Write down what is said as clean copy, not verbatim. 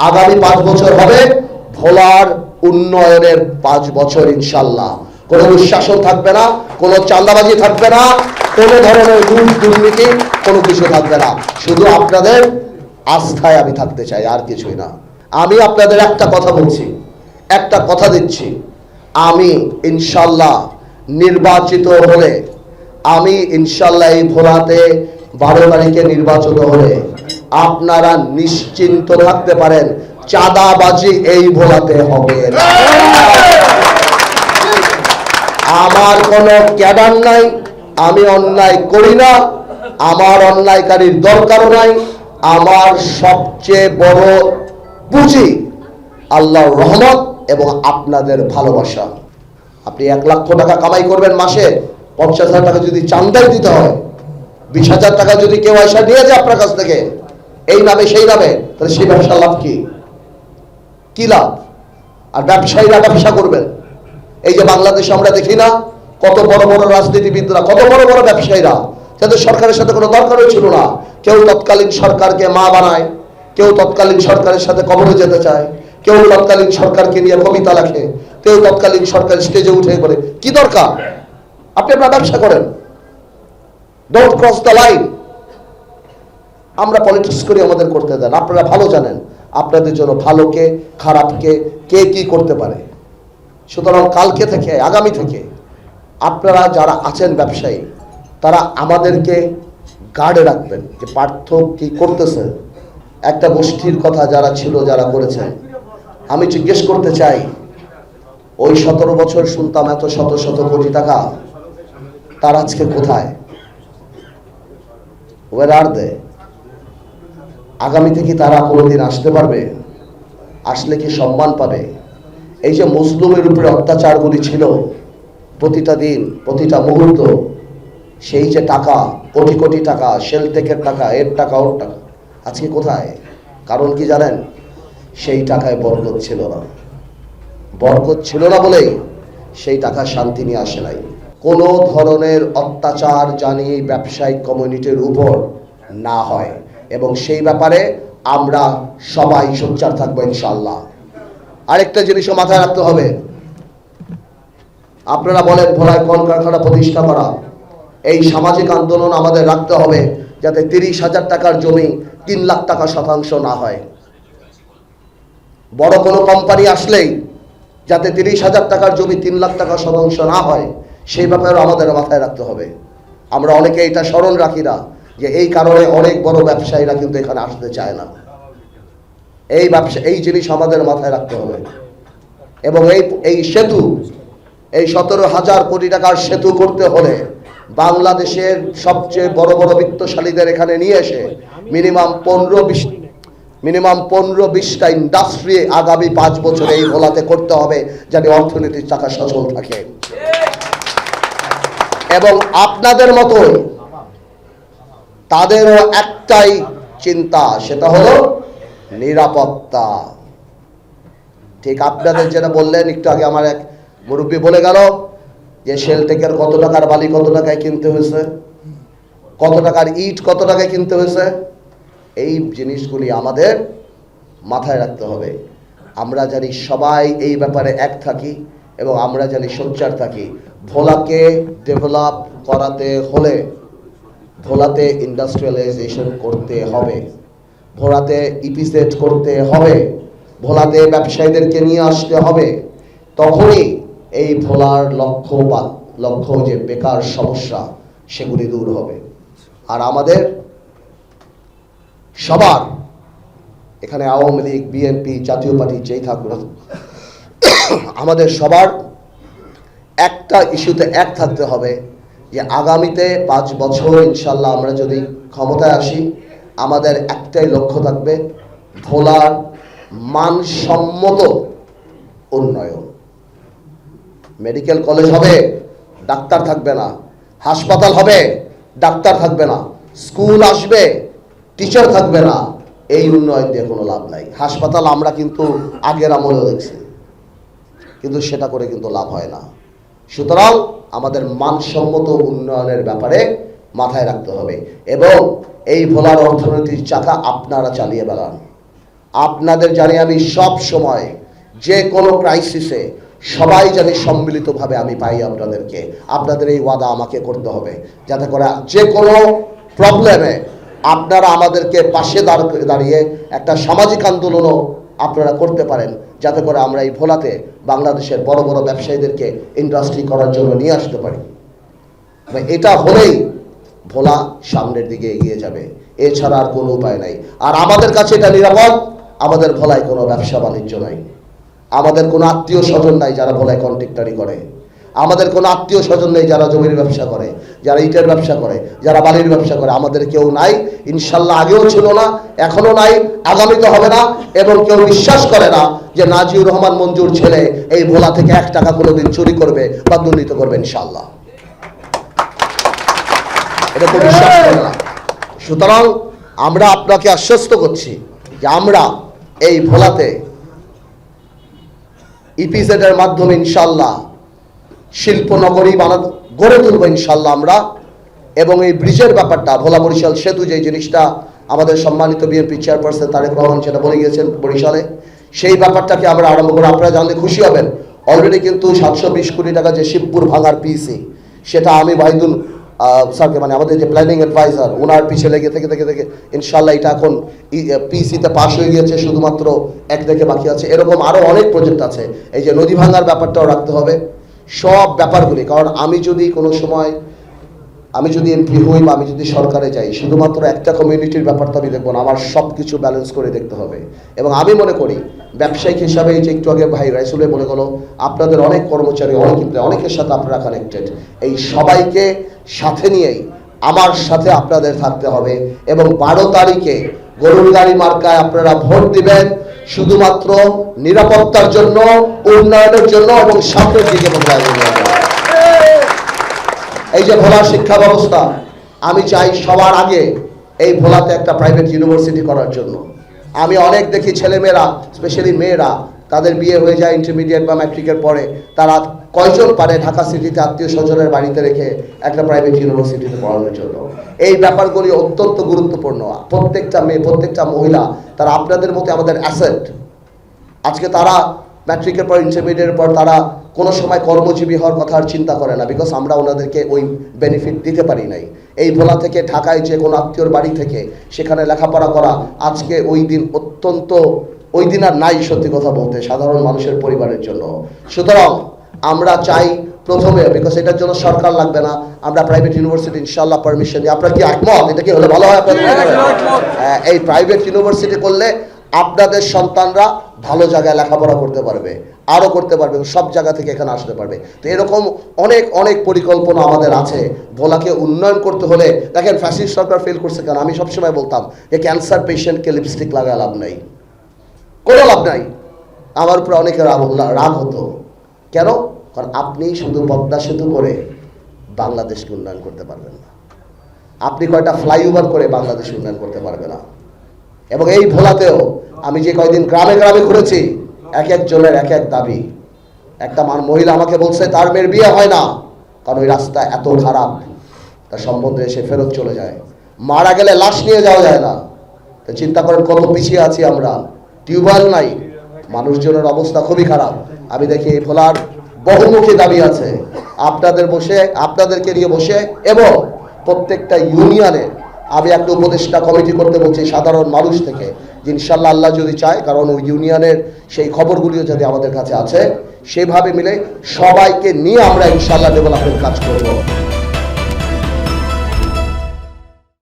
আগামী 5 বছর হবে ভোলার উন্নয়নের 5 বছর ইনশাল্লাহ। কোনো দুঃশাসন থাকবে না, কোনো চাঁদাবাজি থাকবে না, কোনো ধরনের ঘুষ দুর্নীতি কোনো কিছু থাকবে না। শুধু আপনাদের আস্থায় আমি থাকতে চাই, আর কিছুই না। আমি আপনাদের একটা কথা বলছি, একটা কথা দিচ্ছি, আমি ইনশাল্লাহ নির্বাচিত হলে, আমি ইনশাল্লাহ এই ভোলাতে 12 তারিখে নির্বাচিত হলে আপনারা নিশ্চিন্ত থাকতে পারেন, চাঁদাবাজি এই ভোলাতে হবে না। আমার কোনো ক্যাডার নাই, আমি অন্যায় করি না, আমার অন্যায়কারীর দরকারও নাই। আমার সবচেয়ে বড় পুঁজি আল্লাহর রহমত এবং আপনাদের ভালোবাসা। আপনি 1 লক্ষ টাকা কামাই করবেন মাসে, 50,000 টাকা যদি চাঁদাই দিতে হয়, 20,000 টাকা যদি কেউ আয়সা নিয়ে যায় আপনার কাছ থেকে এই নামে সেই নামে, তাহলে সেই ব্যবসার লাভ কি লাভ? আর ব্যবসায়ীরা ব্যবসা করবেন। এই যে বাংলাদেশে আমরা দেখি না কত বড় বড় রাজনীতিবিদরা, কত বড় বড় ব্যবসায়ীরা, যাদের সরকারের সাথে কোনো দরকারই ছিল না, কেউ তৎকালীন সরকারকে মা বানায়, কেউ তৎকালীন সরকারের সাথে কবরে যেতে চায়, কেউ তৎকালীন সরকারকে নিয়ে কবিতা লেখে, কেউ তৎকালীন সরকার স্টেজে উঠে বলে কি দরকার, আপনি আপনার ব্যবসা করেন, ডোন্ট ক্রস দ্য লাইন। আমরা পলিটিক্স করি, আমাদের করতে দেন। আপনারা ভালো জানেন আপনাদের জন্য ভালোকে খারাপকে কে কি করতে পারে। সুতরাং কালকে থেকে, আগামী থেকে আপনারা যারা আছেন ব্যবসায়ী, তারা আমাদেরকে গার্ডে রাখবেন যে পার্থ কি করতেছে। একটা গোষ্ঠীর কথা যারা ছিল, যারা করেছেন, আমি জিজ্ঞেস করতে চাই, ওই 17 বছর শুনতাম এত শত শত কোটি টাকা, তার আজকে কোথায়? ওয়ার আর দে? আগামী থেকে তারা কোনোদিন আসতে পারবে? আসলে কি সম্মান পাবে? এই যে মুসলিমের উপরে অত্যাচারগুলি ছিল প্রতিটা দিন, প্রতিটা মুহূর্ত, সেই যে টাকা, কোটি কোটি টাকা, শেলটেকের টাকা, এর টাকা, ওর টাকা, আজকে কোথায়? কারণ কি জানেন? সেই টাকায় বরকত ছিল না। বরকত ছিল না বলেই সেই টাকা শান্তি নিয়ে আসে নাই। কোনো ধরনের অত্যাচার জানি ব্যবসায়িক কমিউনিটির উপর না হয়, এবং সেই ব্যাপারে আমরা সবাই সোচ্চার থাকবো ইনশাআল্লাহ। আরেকটা জিনিসও মাথায় রাখতে হবে, আপনারা বলেন ভোলায় কলকারখানা প্রতিষ্ঠা করা, এই সামাজিক আন্দোলন আমাদের রাখতে হবে যাতে 30,000 টাকার জমি 3 লাখ টাকা শতাংশ না হয়। বড় কোনো কোম্পানি আসলেই যাতে 30,000 টাকার জমি 3 লাখ টাকা শতাংশ না হয়, সেই ব্যাপারেও আমাদের মাথায় রাখতে হবে। আমরা অনেকে এটা স্মরণ রাখি না যে এই কারণে অনেক বড় ব্যবসায়ীরা কিন্তু এখানে আসতে চায় না। এই জিনিস আমাদের মাথায় রাখতে হবে। এবং এই সেতু, এই 17,000 কোটি টাকার সেতু করতে হলে বাংলাদেশের সবচেয়ে বড় বড় বিত্তশালীদের এখানে নিয়ে এসে মিনিমাম 15-20টা ইন্ডাস্ট্রি আগামী 5 বছরে এই ভোলাতে করতে হবে, যাতে অর্থনীতির চাকা সচল থাকে। এবং আপনাদের মতোই তাদেরও একটাই চিন্তা, সেটা হলো নিরাপত্তা। ঠিক আপনাদের যেটা বললেন একটু আগে, আমার এক মুরব্বী বলে গেল যে শেলটেকের কত টাকার বালি কত টাকায় কিনতে হয়েছে, কত টাকার ইট কত টাকায় কিনতে হয়েছে। এই জিনিসগুলি আমাদের মাথায় রাখতে হবে। আমরা জানি সবাই এই ব্যাপারে এক থাকি এবং আমরা জানি সোচ্চার থাকি। ভোলাকে ডেভেলপ করাতে হলে ভোলাতে ইন্ডাস্ট্রিয়ালাইজেশন করতে হবে, ভোলাতে ইপিসেট করতে হবে, ভোলাতে ব্যবসায়ীদেরকে নিয়ে আসতে হবে। তখনই এই ভোলার লক্ষ্য যে বেকার সমস্যা, সেগুলি দূর হবে। আর আমাদের সবার, এখানে আওয়ামী লীগ, বিএনপি, জাতীয় পার্টি যেই থাকুক, আমাদের সবার একটা ইস্যুতে এক থাকতে হবে যে আগামীতে 5 বছর ইনশাল্লাহ আমরা যদি ক্ষমতায় আসি, আমাদের একটাই লক্ষ্য থাকবে ভোলার মানসম্মত উন্নয়ন। মেডিকেল কলেজ হবে, ডাক্তার থাকবে না। হাসপাতাল হবে, ডাক্তার থাকবে না। স্কুল আসবে, টিচার থাকবে না। এই উন্নয়ন দিয়ে কোনো লাভ নাই। হাসপাতাল আমরা কিন্তু আগের আমলেও দেখছি, কিন্তু সেটা করে কিন্তু লাভ হয় না। সুতরাং আমাদের মানসম্মত উন্নয়নের ব্যাপারে মাথায় রাখতে হবে। এবং এই ভোলার অর্থনীতির চাকা আপনারা চালিয়ে বেড়ান। আপনাদের জানি আমি সব সময় যে কোনো ক্রাইসিসে সবাই জানি সম্মিলিতভাবে আমি পাই আপনাদেরকে। আপনাদের এই ওয়াদা আমাকে করতে হবে, যাতে করে যে কোনো প্রবলেমে আপনারা আমাদেরকে পাশে দাঁড়িয়ে একটা সামাজিক আন্দোলনও আপনারা করতে পারেন, যাতে করে আমরা এই ভোলাতে বাংলাদেশের বড় বড় ব্যবসায়ীদেরকে ইন্ডাস্ট্রি করার জন্য নিয়ে আসতে পারি। এটা হলেই ভোলা সামনের দিকে এগিয়ে যাবে, এছাড়া আর কোনো উপায় নাই। আর আমাদের কাছে এটা নিরাপদ, আমাদের ভোলায় কোনো ব্যবসা বাণিজ্য নাই, আমাদের কোনো আত্মীয় স্বজন নাই যারা ভোলায় কন্ট্রাক্টরি করে, আমাদের কোনো আত্মীয় স্বজন নেই যারা জমির ব্যবসা করে, যারা ইটের ব্যবসা করে, যারা বালির ব্যবসা করে, আমাদের কেউ নাই। ইনশাল্লাহ আগেও ছিল না, এখনো নাই, আগামীতে হবে না। এবং কেউ বিশ্বাস করে না যে নাজিউর রহমান মঞ্জুর ছেলে এই ভোলা থেকে 1 টাকা কোনোদিন চুরি করবে বা দুর্নীতি করবে, ইনশাল্লাহ এটা তো বিশ্বাস করে না। সুতরাং আমরা আপনাকে আশ্বস্ত করছি যে আমরা এই ভোলাতে ইপিজেড এর মাধ্যমে ইনশাল্লাহ শিল্পনগরী গড়ে তুলবো ইনশাল্লাহ আমরা। এবং এই ব্রিজের ব্যাপারটা, ভোলা বরিশাল সেতু, যে জিনিসটা আমাদের সম্মানিত বিএনপি চেয়ারপারসন তারেক রহমান সেটা বলে গিয়েছেন বরিশালে, সেই ব্যাপারটাকে আমরা আরম্ভ করে আপনারা জানলে খুশি হবেন। অলরেডি কিন্তু 720 কোটি টাকা যে শিবপুর ভাঙার পিসি, সেটা আমি ওয়াহিদুল স্যারকে, মানে আমাদের যে প্ল্যানিং অ্যাডভাইজার, ওনার পিছিয়ে লেগে থেকে ইনশাল্লাহ এটা এখন পিসিতে পাস হয়ে গিয়েছে, শুধুমাত্র 1 দেখে বাকি আছে। এরকম আরও অনেক প্রজেক্ট আছে। এই যে নদী ভাঙার ব্যাপারটাও রাখতে হবে, সব ব্যাপারগুলি। কারণ আমি যদি কোনো সময় এমপি হই বা আমি যদি সরকারে যাই, শুধুমাত্র একটা কমিউনিটির ব্যাপারটা আমি দেখবো না, আমার সব কিছু ব্যালেন্স করে দেখতে হবে। এবং আমি মনে করি ব্যবসায়িক হিসাবে, এই যে একটু আগে ভাই রাইসুল বলে গেল, আপনাদের অনেক কর্মচারী, অনেকের সাথে আপনারা কানেক্টেড, এই সবাইকে সাথে নিয়েই আমার সাথে আপনাদের থাকতে হবে। এবং 12 তারিখে গরুর গাড়ি মার্কায় আপনারা ভোট দিবেন, শুধুমাত্র নিরাপত্তার জন্য, উন্নয়নের জন্য এবং সামনের দিকে এই যে ভোলার শিক্ষা ব্যবস্থা, আমি চাই সবার আগে এই ভোলাতে একটা প্রাইভেট ইউনিভার্সিটি করার জন্য। আমি অনেক দেখি ছেলেমেয়েরা, স্পেশালি মেয়েরা, তাদের বিয়ে হয়ে যায় ইন্টারমিডিয়েট বা ম্যাট্রিকের পরে, তারা কয়জন পারে ঢাকা সিটিতে আত্মীয় স্বজনের বাড়িতে রেখে একটা প্রাইভেট ইউনিভার্সিটিতে পড়ানোর জন্য। এই ব্যাপারগুলি অত্যন্ত গুরুত্বপূর্ণ। প্রত্যেকটা মেয়ে, প্রত্যেকটা মহিলা, তারা আপনাদের মতো আমাদের অ্যাসেট। আজকে তারা ম্যাট্রিকের পর, ইন্টারমিডিয়েটের পর তারা কোনো সময় কর্মজীবী হওয়ার কথা আর চিন্তা করে না, বিকজ আমরা ওনাদেরকে ওই বেনিফিট দিতে পারি নাই। এই ভোলা থেকে ঢাকায় যে কোনো আত্মীয়র বাড়ি থেকে সেখানে লেখাপড়া করা, আজকে ওই দিন আর নাই, সত্যি কথা বলতে, সাধারণ মানুষের পরিবারের জন্য। সুতরাং আমরা চাই প্রথমে, বিকজ এটার জন্য সরকার লাগবে না, আমরা প্রাইভেট ইউনিভার্সিটি ইনশাল্লাহ পারমিশন দিই। আপনার কি একমত? এটা কি হলে ভালো হয়? এই প্রাইভেট ইউনিভার্সিটি করলে আপনাদের সন্তানরা ভালো জায়গায় লেখাপড়া করতে পারবে, আরও করতে পারবে, সব জায়গা থেকে এখানে আসতে পারবে। তো এরকম অনেক পরিকল্পনা আমাদের আছে। ভোলাকে উন্নয়ন করতে হলে, দেখেন ফ্যাসিস্ট সরকার ফেল করছে কেন? আমি সবসময় বলতাম যে ক্যান্সার পেশেন্টকে লিপস্টিক লাগায় লাভ নাই, কোনো লাভ নাই। আমার উপরে অনেকের রাগ হতো, কেন? কারণ আপনি শুধু পদ্মা সেতু করে বাংলাদেশকে উন্নয়ন করতে পারবেন না, আপনি কয়টা ফ্লাইওভার করে বাংলাদেশ উন্নয়ন করতে পারবে না। এবং এই ভোলাতেও আমি যে কয়দিন গ্রামে গ্রামে ঘুরেছি, এক একজনের এক এক দাবি। একটা মহিলা আমাকে বলছে তার মেয়ের বিয়ে হয় না, কারণ ওই রাস্তা এত খারাপ, তার সম্বন্ধে এসে ফেরত চলে যায়। মারা গেলে লাশ নিয়ে যাওয়া যায় না। তো চিন্তা করেন কত পিছিয়ে আছি আমরা। টিউবওয়েল নাই, মানুষজনের অবস্থা খুবই খারাপ। আমি দেখি এই ভোলার বহুমুখী দাবি আছে, আপনাদেরকে নিয়ে বসে, এবং প্রত্যেকটা ইউনিয়নে আমি একটা উপদেষ্টা কমিটি করতে বলছি সাধারণ মানুষ থেকে, যে ইনশাল্লাহ আল্লাহ যদি চায়, কারণ ওই ইউনিয়নের সেই খবরগুলিও যদি আমাদের কাছে আছে, সেভাবে মিলে সবাইকে নিয়ে আমরা ইনশাল্লাহ ডেভেলপমেন্ট কাজ করব।